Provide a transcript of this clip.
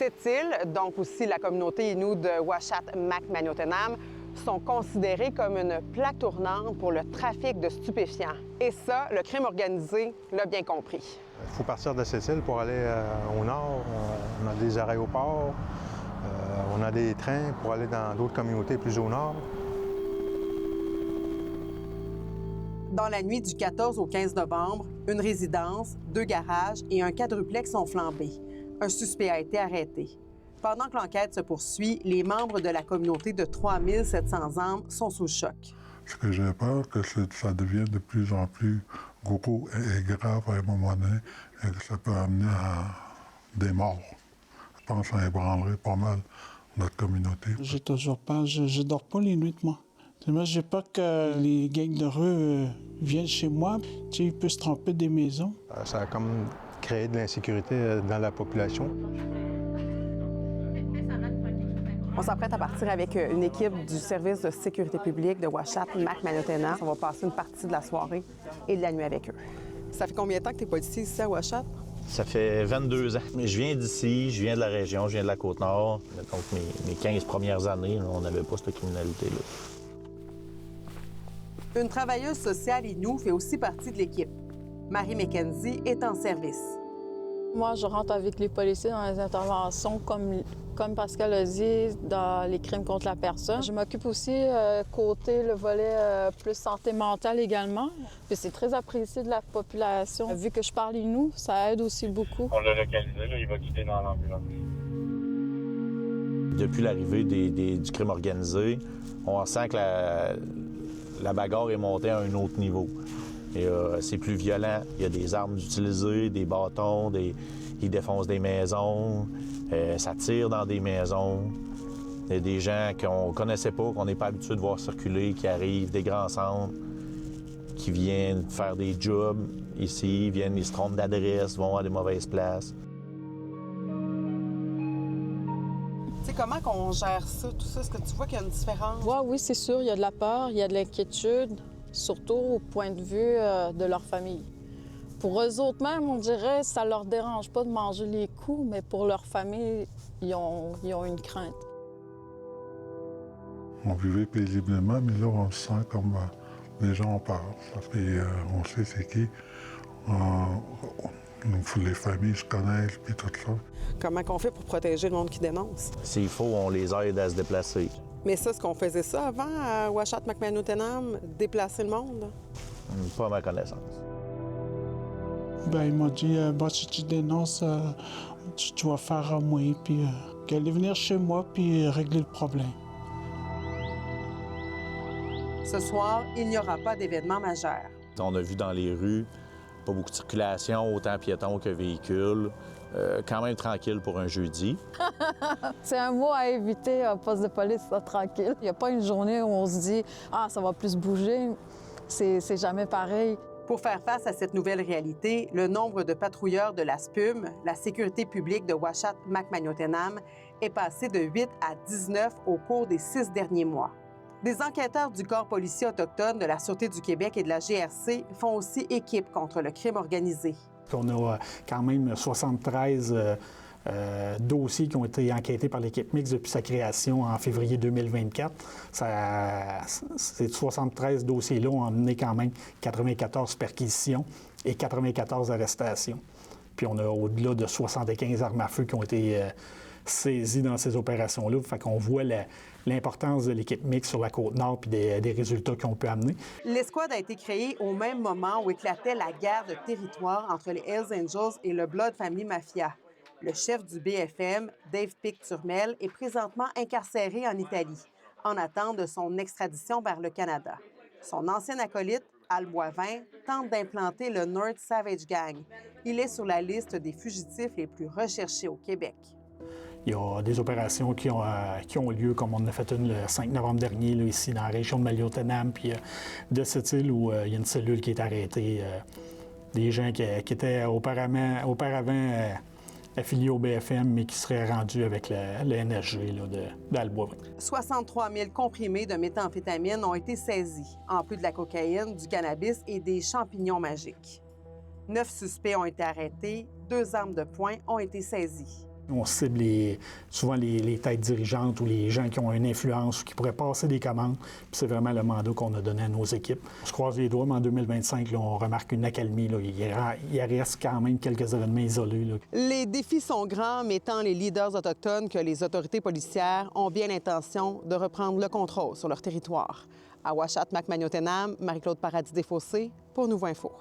Cette île, donc aussi la communauté Innu de Uashat-Makmaniutenam, sont considérés comme une plaque tournante pour le trafic de stupéfiants. Et ça, le crime organisé l'a bien compris. Il faut partir de cette île pour aller au nord. On a des aéroports, on a des trains pour aller dans d'autres communautés plus au nord. Dans la nuit du 14 au 15 novembre, une résidence, 2 garages et un quadruplex sont flambés. Un suspect a été arrêté. Pendant que l'enquête se poursuit, les membres de la communauté de 3700 âmes sont sous le choc. Ce que j'ai peur, c'est que ça devienne de plus en plus gros et grave à un moment donné et que ça peut amener à des morts. Je pense que ça ébranlerait pas mal notre communauté. J'ai toujours peur. Je dors pas les nuits, moi. Moi, j'ai peur que les gangs de rue viennent chez moi. Tu sais, ils peuvent se tromper des maisons. Ça a comme créé de l'insécurité dans la population. On s'apprête à partir avec une équipe du service de sécurité publique de Uashat-Makmaniutenam. On va passer une partie de la soirée et de la nuit avec eux. Ça fait combien de temps que tu es policier ici à Uashat? Ça fait 22 ans. Je viens d'ici, je viens de la région, je viens de la Côte-Nord. Donc, mes 15 premières années, on n'avait pas cette criminalité-là. Une travailleuse sociale Innu fait aussi partie de l'équipe. Marie McKenzie est en service. Moi, je rentre avec les policiers dans les interventions, comme Pascal a dit, dans les crimes contre la personne. Je m'occupe aussi côté le volet plus santé mentale également. Puis c'est très apprécié de la population. Vu que je parle Innu, ça aide aussi beaucoup. On l'a localisé, là, il va quitter dans l'ambulance. Depuis l'arrivée du crime organisé, on sent que la bagarre est montée à un autre niveau. C'est plus violent. Il y a des armes utilisées, des bâtons, ils défoncent des maisons, ça tire dans des maisons. Il y a des gens qu'on connaissait pas, qu'on n'est pas habitué de voir circuler, qui arrivent des grands centres, qui viennent faire des jobs ici, ils se trompent d'adresse, vont à des mauvaises places. Tu sais, comment qu'on gère ça, tout ça? Est-ce que tu vois qu'il y a une différence? Ouais, oui, c'est sûr, il y a de la peur, il y a de l'inquiétude, surtout au point de vue de leur famille. Pour eux autres même, on dirait, ça leur dérange pas de manger les coups, mais pour leur famille, ils ont une crainte. On vivait paisiblement, mais là, on se sent comme les gens ont peur. Puis on sait c'est qui. Les familles se connaissent, puis tout ça. Comment qu'on fait pour protéger le monde qui dénonce? S'il faut, on les aide à se déplacer. Mais ça, est-ce qu'on faisait ça avant à Uashat-Makmaniutenam, déplacer le monde? Pas à ma connaissance. Ben, il m'a dit, si tu dénonces, tu vas faire à moi, puis qu'elle allait venir chez moi, puis régler le problème. Ce soir, il n'y aura pas d'événement majeur. On a vu dans les rues pas beaucoup de circulation, autant piétons que véhicules. Quand même tranquille pour un jeudi. C'est un mot à éviter, un poste de police, ça, tranquille. Il n'y a pas une journée où on se dit « Ah, ça va plus bouger ». C'est jamais pareil. Pour faire face à cette nouvelle réalité, le nombre de patrouilleurs de la SPUM, la sécurité publique de Uashat-Makmaniutenam, est passé de 8 à 19 au cours des 6 derniers mois. Des enquêteurs du Corps policier autochtone de la Sûreté du Québec et de la GRC font aussi équipe contre le crime organisé. On a quand même 73 dossiers qui ont été enquêtés par l'équipe mixte depuis sa création en février 2024. Ces 73 dossiers-là ont amené quand même 94 perquisitions et 94 arrestations. Puis on a au-delà de 75 armes à feu qui ont été saisies dans ces opérations-là. Fait qu'on voit l'importance de l'équipe mixte sur la Côte-Nord puis des résultats qu'on peut amener. L'escouade a été créée au même moment où éclatait la guerre de territoire entre les Hells Angels et le Blood Family Mafia. Le chef du BFM, Dave Pic-Turmel, est présentement incarcéré en Italie, en attente de son extradition vers le Canada. Son ancien acolyte, Al Boivin, tente d'implanter le North Savage Gang. Il est sur la liste des fugitifs les plus recherchés au Québec. Il y a des opérations qui ont lieu, comme on en a fait une le 5 novembre dernier, là, ici dans la région de Maliotenam, puis de cette île où il y a une cellule qui est arrêtée. Des gens qui étaient auparavant affiliés au BFM, mais qui seraient rendus avec le NSG d'Albois. 63 000 comprimés de méthamphétamine ont été saisis, en plus de la cocaïne, du cannabis et des champignons magiques. 9 suspects ont été arrêtés, 2 armes de poing ont été saisies. On cible souvent les têtes dirigeantes ou les gens qui ont une influence ou qui pourraient passer des commandes. Puis c'est vraiment le mandat qu'on a donné à nos équipes. On se croise les doigts, mais en 2025, là, on remarque une accalmie. Là. Il reste quand même quelques événements isolés. Là. Les défis sont grands, mais tant les leaders autochtones que les autorités policières ont bien l'intention de reprendre le contrôle sur leur territoire. À Ouachat, Macmagnotenam, Marie-Claude Paradis-Desfossés pour Nouveau Info.